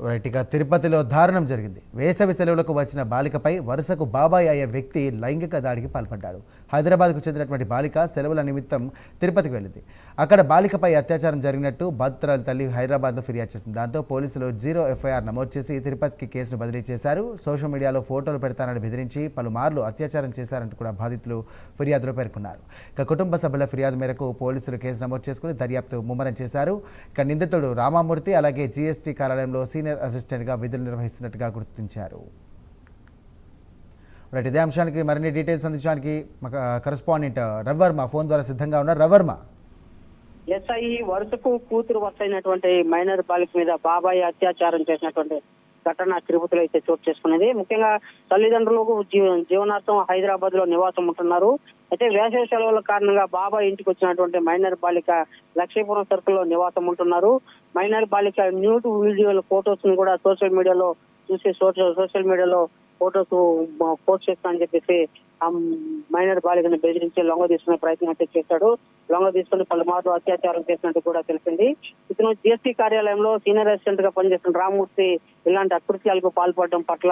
Right. ఇక తిరుపతిలో దారుణం జరిగింది. వేసవి సెలవులకు వచ్చిన బాలికపై వరుసకు బాబాయ్ అయ్యే వ్యక్తి లైంగిక దాడికి పాల్పడ్డాడు. హైదరాబాద్కు చెందినటువంటి బాలిక సెలవుల నిమిత్తం తిరుపతికి వెళ్ళింది. అక్కడ బాలికపై అత్యాచారం జరిగినట్టు బాధితురాలి తల్లి హైదరాబాద్లో ఫిర్యాదు చేసింది. దాంతో పోలీసులు 0 ఎఫ్ఐఆర్ నమోదు చేసి తిరుపతికి కేసును బదిలీ చేశారు. సోషల్ మీడియాలో ఫోటోలు పెడతానని బెదిరించి పలుమార్లు అత్యాచారం చేశారంటూ కూడా బాధితులు ఫిర్యాదులో పేర్కొన్నారు. ఇక కుటుంబ సభ్యుల ఫిర్యాదు మేరకు పోలీసులు కేసు నమోదు చేసుకుని దర్యాప్తు ముమ్మరం చేశారు. ఇక నిందితుడు రామామూర్తి అలాగే జీఎస్టీ కార్యాలయంలో సీనియర్ అసిస్టెంట్గా విధులు నిర్వహిస్తున్నట్టుగా గుర్తించారు. రైట్. ఇదే అంశానికి మరిన్ని డీటెయిల్స్ అందించడానికి కరెస్పాండెంట్ రవివర్మ ఫోన్ ద్వారా సిద్ధంగా ఉన్నారు. రవివర్మ. ఎస్ఐ వరుసకు కూతురు వస్తైనటువంటి మైనర్ బాలిక మీద బాబాయ్ అత్యాచారం చేసినటువంటి ఘటన తిరుపతిలో అయితే చోటు చేసుకున్నది. ముఖ్యంగా తల్లిదండ్రులకు జీవనార్థం హైదరాబాద్ లో నివాసం ఉంటున్నారు. అయితే వేసవి సెలవుల కారణంగా బాబాయ్ ఇంటికి వచ్చినటువంటి మైనర్ బాలిక లక్ష్మీపురం సర్కిల్ లో నివాసం ఉంటున్నారు. మైనర్ బాలిక న్యూడ్ వీడియోల ఫొటోస్ ను కూడా సోషల్ మీడియాలో చూసి సోషల్ మీడియాలో ఫొటోస్ పోస్ట్ చేస్తానని చెప్పేసి ఆ మైనర్ బాలికను బెదిరించి లొంగ తీసుకునే ప్రయత్నం అయితే చేశాడు. లొంగ తీసుకుని పలుమార్లు అత్యాచారం చేసినట్టు కూడా తెలిసింది. ఇతను జిఎస్టీ కార్యాలయంలో సీనియర్ అసిస్టెంట్ గా పనిచేస్తున్న రామమూర్తి ఇలాంటి అకృత్యాలకు పాల్పడడం పట్ల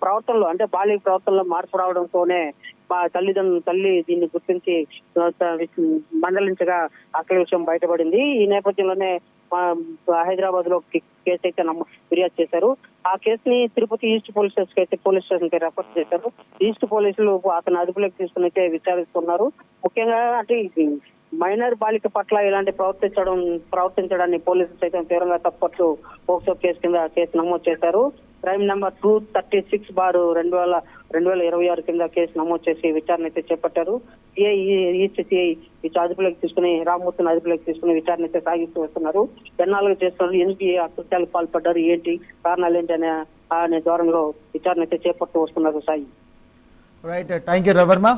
ప్రవర్తనలో అంటే బాలిక ప్రవర్తనలో మార్పు రావడంతోనే తల్లి దీన్ని గుర్తించి మండలించగా అసలు విషయం బయటపడింది. ఈ నేపథ్యంలోనే హైదరాబాద్ లో కేసు అయితే ఫిర్యాదు చేశారు. ఆ కేసుని తిరుపతి ఈస్ట్ పోలీస్ స్టేషన్ కి రెఫర్ చేశారు. ఈస్ట్ పోలీసులు అతను అదుపులోకి తీసుకుని అయితే విచారిస్తున్నారు. ముఖ్యంగా అంటే మైనర్ బాలిక పట్ల ఇలాంటి ప్రవర్తించడాన్ని పోలీసులు సైతం తీవ్రంగా తప్పట్లు పోక్సో కేసు నమోదు చేశారు. క్రైమ్ నెంబర్ 236/2026 కింద కేసు నమోదు చేసి విచారణ అయితే చేపట్టారు. ఈస్ట్ సిఐ అదుపులోకి తీసుకుని రామ్మూర్తిని అదుపులోకి తీసుకుని విచారణ అయితే సాగిస్తూ వస్తున్నారు. ఎన్నాళ్ళుగా చేస్తున్నారు, ఎందుకు అకృత్యాలకు పాల్పడ్డారు, ఏంటి కారణాలు ఏంటి అనే ధోరణిలో విచారణ అయితే చేపడుతూ వస్తున్నారు. Sai. Right. Thank you Ravi Varma.